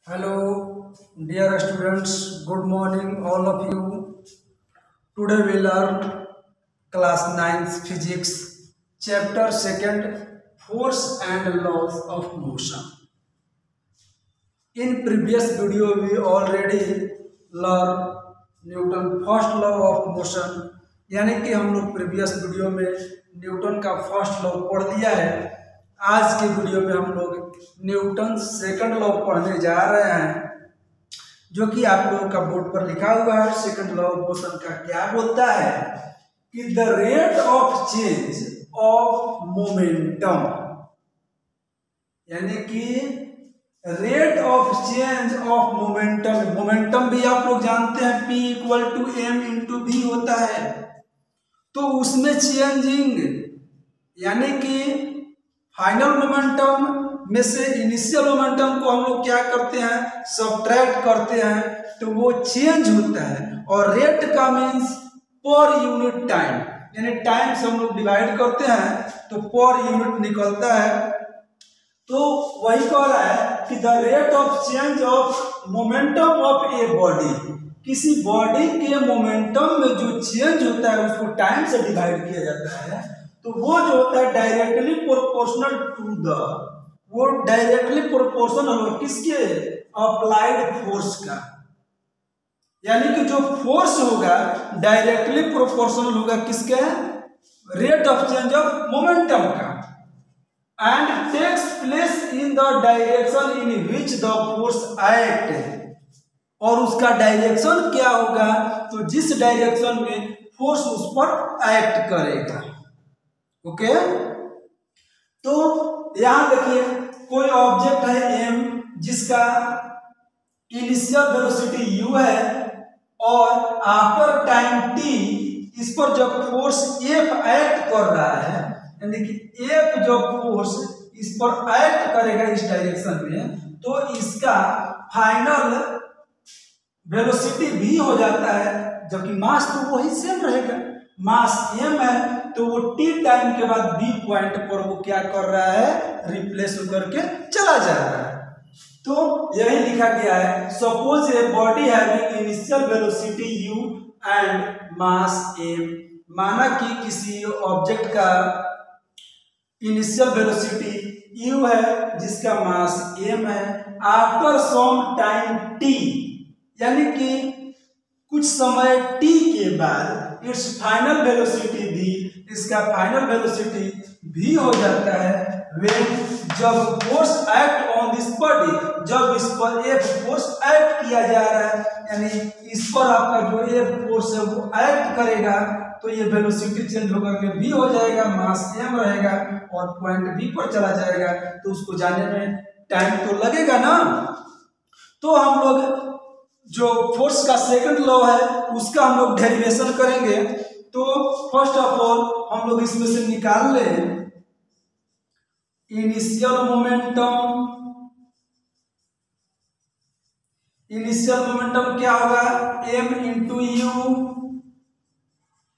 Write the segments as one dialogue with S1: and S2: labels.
S1: Hello, dear students. Good morning, all of you. Today we learn class 9 physics, chapter 2, force and laws of motion. In previous video, we already learned Newton first law of motion, यानी कि हम लोग previous video में Newton का first law पढ़ लिया है। आज के वीडियो में हम लोग न्यूटन सेकंड लॉ पढ़ने जा रहे हैं, जो कि आप लोगों का बोर्ड पर लिखा हुआ है। सेकंड लॉ ऑफ मोशन का क्या बोलता है कि the rate of change of momentum, यानी कि rate of change of momentum. Momentum भी आप लोग जानते हैं P equal to M into v होता है। तो उसमें चेंजिंग, यानी कि फाइनल मोमेंटम में से इनिशियल मोमेंटम को हम लोग क्या करते हैं, सब्ट्रैक्ट करते हैं, तो वो चेंज होता है। और रेट का मीन्स पर यूनिट टाइम, यानी टाइम से हम लोग डिवाइड करते हैं तो पर यूनिट निकलता है। तो वही कह रहा है कि the rate of change of momentum of a body, किसी बॉडी के मोमेंटम में जो चेंज होता है उसको टाइम से डिवाइड किया जाता है, तो वो जो होता है डायरेक्टली प्रोपोर्शनल टू द, वो डायरेक्टली प्रोपोर्शनल होगा किसके, अप्लाइड फोर्स का। यानी कि जो फोर्स होगा डायरेक्टली प्रोपोर्शनल होगा किसके, rate of change of momentum का। And takes place in the direction in which the force act, और उसका डायरेक्शन क्या होगा, तो जिस डायरेक्शन में फोर्स उस पर एक्ट करेगा। ओके, तो यहां देखिए कोई ऑब्जेक्ट है m जिसका इनिशियल वेलोसिटी u है, और आफ्टर टाइम t इस पर जब फोर्स F एक्ट कर रहा है, यानी कि एक जो फोर्स इस पर एक्ट करेगा इस डायरेक्शन में, तो इसका फाइनल वेलोसिटी v हो जाता है, जबकि मास तो वही सेम रहेगा। मास m है तो वो t टाइम के बाद b पॉइंट पर वो क्या कर रहा है, रिप्लेस होकर के चला जा रहा है। तो यही लिखा गया है, suppose a body having initial velocity u and mass m। माना कि किसी ऑब्जेक्ट का इनिशियल वेलोसिटी u है जिसका मास m है, आफ्टर सम टाइम t, यानी कि कुछ समय t के बाद इट्स फाइनल वेलोसिटी v, इसका फाइनल वेलोसिटी v हो जाता है व्हेन, जब force act on this body, जब इस पर F फोर्स एक्ट किया जा रहा है, यानी इस पर आपका जो F फोर्स है वो एक्ट करेगा, तो ये वेलोसिटी चेंज होकर के v हो जाएगा, मास m रहेगा और पॉइंट b पर चला जाएगा, तो उसको जाने में टाइम तो लगेगा ना। तो हम लोग जो फोर्स का सेकंड लॉ है उसका हम लोग डेरिवेशन करेंगे। तो फर्स्ट ऑफ ऑल हम लोग इसमें से निकाल लें इनिशियल मोमेंटम। इनिशियल मोमेंटम क्या होगा, m इंटू यू,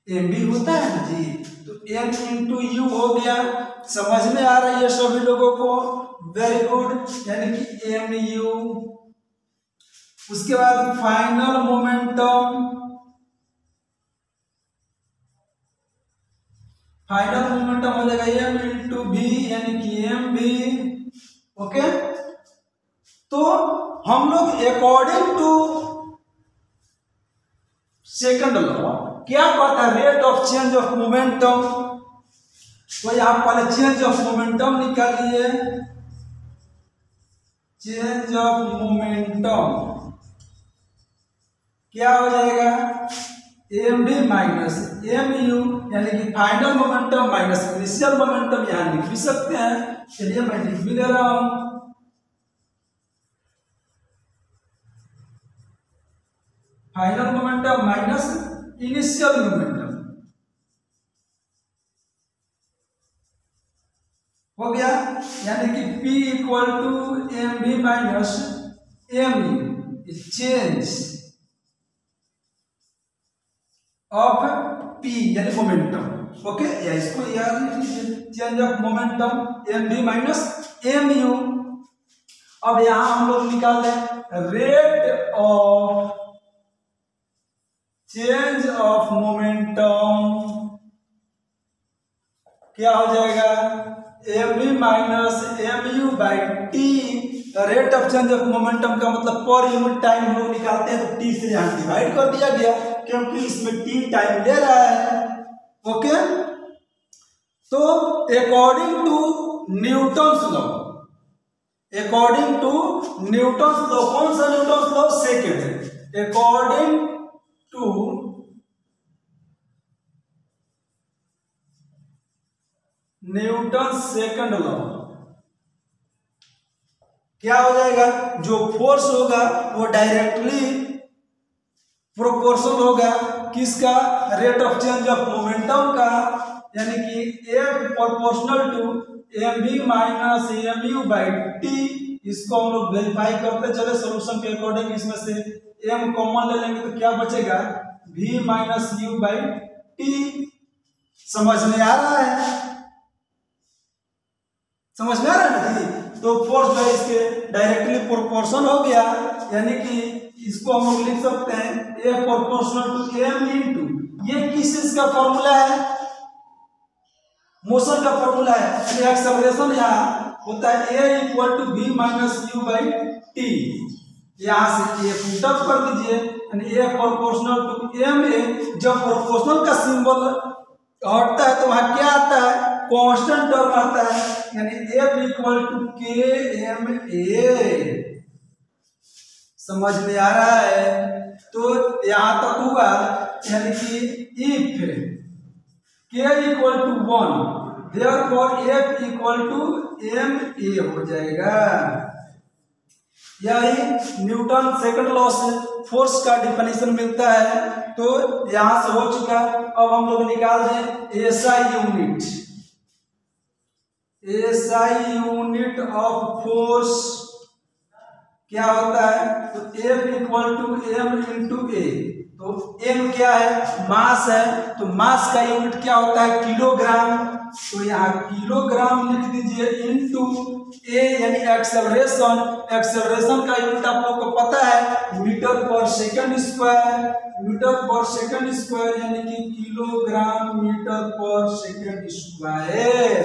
S1: एम भी होता है ना जी, तो m इंटू यू हो गया। समझ में आ रही है सभी लोगों को, वेरी गुड, यानी कि एम यू। उसके बाद फाइनल मोमेंटम, फाइनल मोमेंटम हो जाएगा m इंटू भी, यानी कि एम भी। ओके, तो हम लोग अकॉर्डिंग टू सेकंड लॉ क्या कहता है, rate of change of momentum. तो यहां पहले चेंज ऑफ मोमेंटम निकालिए, चेंज ऑफ मोमेंटम क्या हो जाएगा, एम भी माइनस एम यू, यानी कि final momentum minus initial momentum, यहां लिख भी सकते हैं। चलिए मैं लिख भी दे रहा हूं, final momentum minus initial momentum हो गया, यानी कि P equal to m v minus m u, change of P यानी मोमेंटम। ओके, या इसको याद लिख लीजिए, change of momentum m v minus m u. अब यहां हम लोग निकाल दें rate of change of momentum क्या हो जाएगा, m v minus m u by t. Rate of change of momentum का मतलब पर यूनिट टाइम हम लोग निकालते हैं, तो टी से यहां डिवाइड कर दिया गया क्योंकि इसमें टी टाइम ले रहा है। ओके, तो according to Newton's law, according to Newton's law, कौन सा Newton's law, second, according to Newton second law क्या हो जाएगा, जो फोर्स होगा वो डायरेक्टली प्रोपोर्शनल होगा किसका, rate of change of momentum का, यानी कि F proportional to m v minus m u by t. इसको हम लोग वेरीफाई करते चले सोल्यूशन के अकॉर्डिंग, इसमें से m कॉमन ले लेंगे तो क्या बचेगा, v minus u by T. समझ में आ रहा है, समझ में आ रहा है ना, तो फोर्स जो है इसके डायरेक्टली प्रोपोर्शन हो गया, यानी कि इसको हम लोग लिख सकते हैं A proportional to m into, ये किस चीज का फॉर्मूला है, मोशन का फॉर्मूला है, यानी एक्सेलरेशन यहाँ होता है A equal to v minus u by t. यहाँ से A पुट अप कर दीजिए, यानी A proportional to m A। जब प्रोपोर्शनल का सिंबल हटता है तो वहां क्या आता है, कांस्टेंट टर्म आता है, यानी F इक्वल टू के एम ए। समझ में आ रहा है, तो यहां तक हुआ, यानी कि if k equal to 1 therefore F equal to m a हो जाएगा। यही न्यूटन सेकंड लॉ से फोर्स का डिफिनेशन मिलता है। तो यहां से हो चुका, अब हम लोग निकाल दें SI unit, SI unit of force क्या होता है, तो F equal to M into A. तो m क्या है, मास है, तो मास का यूनिट क्या होता है, किलोग्राम। तो यहाँ किलोग्राम लिख दीजिए इनटू a, यानी एक्सेलरेशन। एक्सेलरेशन का यूनिट आप लोग को पता है metre per second square, metre per second square यानी कि kilogram metre per second square.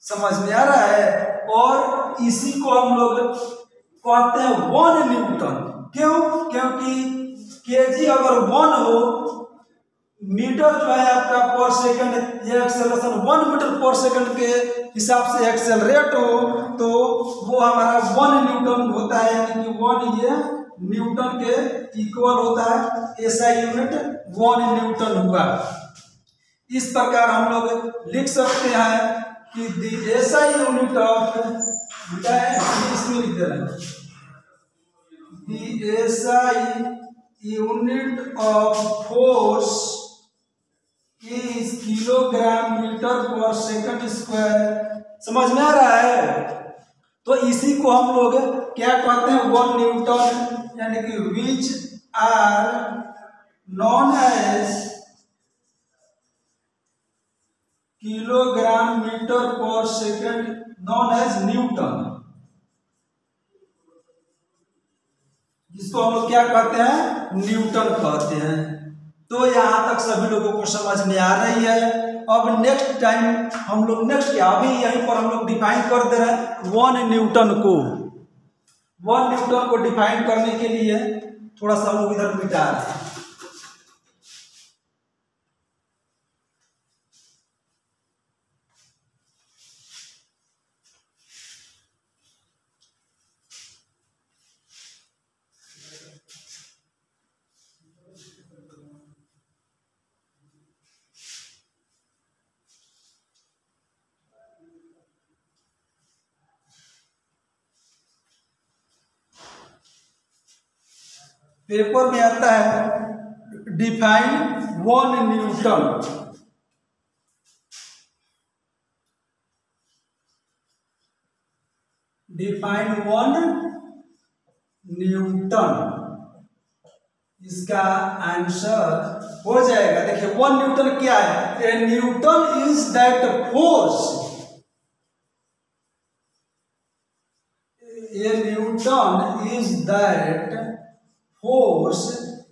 S1: समझ में आ रहा है, और इसी को हम लोग कहते हैं 1 न्यूटन। क्यों, क्योंकि केजी अगर 1 हो, मीटर जो है आपका पर सेकंड, ये एक्सेलरेशन 1 मीटर पर सेकंड के हिसाब से एक्सेलरेट हो, तो वो हमारा 1 न्यूटन होता है, यानी कि 1 ये न्यूटन के इक्वल होता है। एसआई यूनिट 1 न्यूटन हुआ। इस प्रकार हम लोग लिख सकते हैं कि द एसआई यूनिट ऑफ, इसमें लिख दे रहे हैं, the SI unit of force is kilogram metre per second square. समझ में आ रहा है, तो इसी को हम लोग क्या कहते हैं, 1 न्यूटन, यानी कि which are known as kilogram metre per second, known as Newton, जिसको हम लोग क्या कहते हैं, न्यूटन कहते हैं। तो यहां तक सभी लोगों को समझ में आ रही है। अब नेक्स्ट टाइम हम लोग नेक्स्ट क्या, अभी यहीं पर हम लोग डिफाइन कर दे रहे हैं 1 न्यूटन को। 1 न्यूटन को डिफाइन करने के लिए थोड़ा सा हम लोग इधर मिटा रहे हैं। पेपर में आता है डिफाइन 1 न्यूटन। डिफाइन 1 न्यूटन, इसका आंसर हो जाएगा। देखिए 1 न्यूटन क्या है, A Newton is that force, A Newton is that force,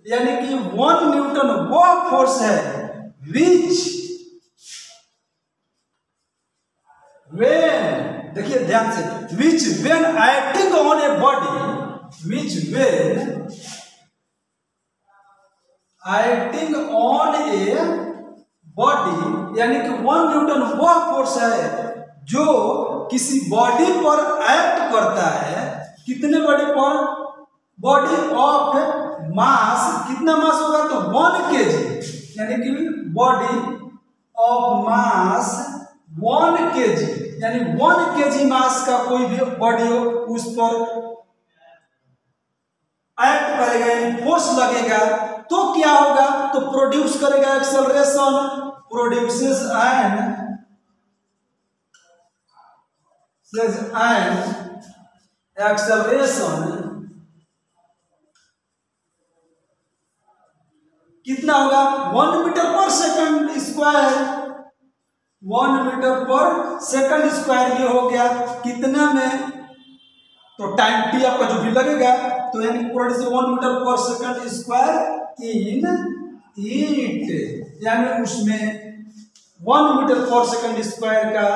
S1: यानी कि 1 न्यूटन वह फोर्स है विच वेन, देखिए ध्यान से, which when acting on a body, which when acting on a body, यानी कि 1 न्यूटन वह फोर्स है जो किसी बॉडी पर एक्ट करता है। कितने बॉडी पर? बॉडी ऑफ मास, कितना मास होगा तो 1 kg, यानी कि बॉडी ऑफ मास 1 kg, यानी 1 kg मास का कोई भी बॉडी हो उस पर एक्ट करेगा, फोर्स लगेगा, तो क्या होगा? तो प्रोड्यूस करेगा एक्सेलरेशन, प्रोड्यूसेस एंड एक्सेलरेशन। कितना होगा? 1 metre per second square, 1 metre per second square ये हो गया कितना में? तो टाइम टी आपका जो भी लगेगा, तो यानी produce 1 metre per second square इन ईट, यानी उसमें 1 मीटर पर सेकंड स्क्वायर का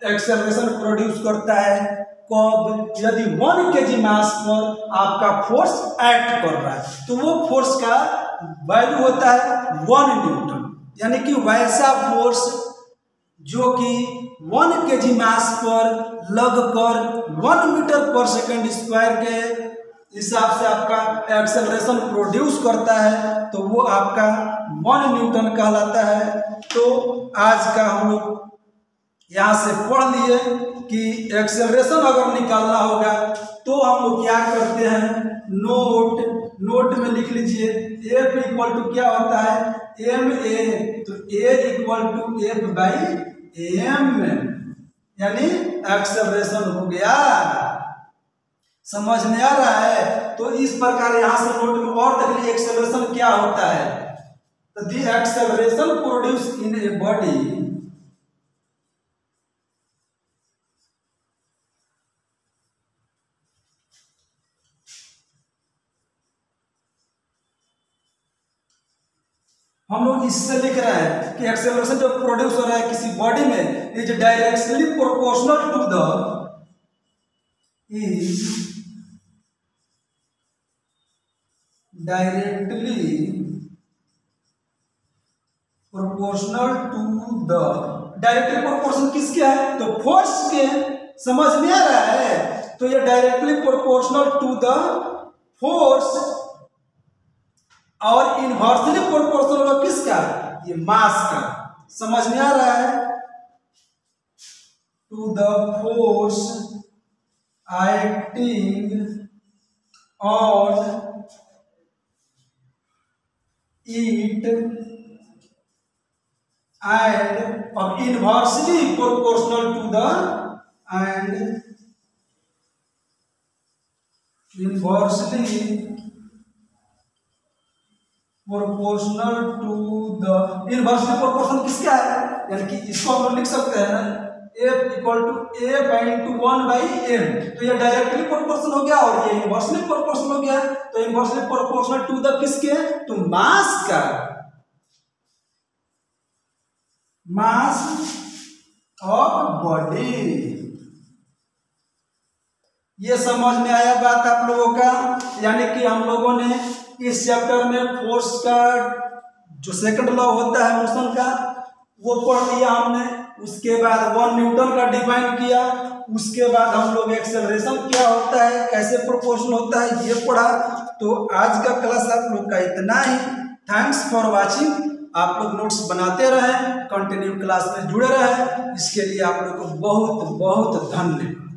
S1: एक्सेलरेशन प्रोड्यूस करता है। कब? यदि 1 kg मास पर आपका फोर्स एक्ट कर रहा है, तो वो फोर्स का वैल्यू होता है 1 न्यूटन, यानी कि वैसा फोर्स जो कि 1 kg मास पर लगकर 1 मीटर पर सेकंड स्क्वायर के हिसाब से आपका एक्सेलरेशन प्रोड्यूस करता है, तो वो आपका 1 न्यूटन कहलाता है। तो आज का हम लोग यहाँ से पढ़ लिए कि एक्सेलरेशन अगर निकालना होगा तो हम लोग क्या करते हैं, नोट में लिख लीजिए F इक्वल टू क्या होता है, ma, तो A equal to F by m, यानी एक्सेलरेशन हो गया। समझ में आ रहा है? तो इस प्रकार यहां से नोट में और देख लीजिए एक्सेलरेशन क्या होता है। तो the acceleration produce in a body हम लोग इससे लिख रहे हैं कि एक्सेलरेशन जो प्रोड्यूस हो रहा है किसी बॉडी में is directly proportional to the directly proportional to the, directly proportional किसके है? तो फोर्स के। समझ में आ रहा है? तो ये directly proportional to the force और इनवर्सली प्रोपोर्शनल होगा किसका? ये मास का। समझ में आ रहा है? To the force acting on it and inversely proportional to the inversely proportional किसका है? यानी कि इसको हम लोग लिख सकते हैं F equal to A by into 1 by m, तो ये डायरेक्टली प्रोपोर्शनल हो गया और ये इनवर्सली प्रोपोर्शनल हो गया। तो इनवर्सली प्रोपोर्शनल टू द किसके? तो मास का, मास ऑफ बॉडी। ये समझ में आया बात आप लोगों का? यानी कि हम लोगों ने इस चैप्टर में फोर्स का जो सेकंड लॉ होता है मोशन का वो पढ़ लिया हमने। उसके बाद 1 न्यूटन का डिफाइन किया। उसके बाद हम लोग एक्सेलरेशन क्या होता है, कैसे प्रोपोर्शनल होता है, ये पढ़ा। तो आज का क्लास आप लोग का इतना ही। Thanks for watching. आप लोग नोट्स बनाते रहें, कंटिन्यू क्लास में जुड़े रहें। इसके लिए आप लोग को बहुत बहुत धन्यवाद।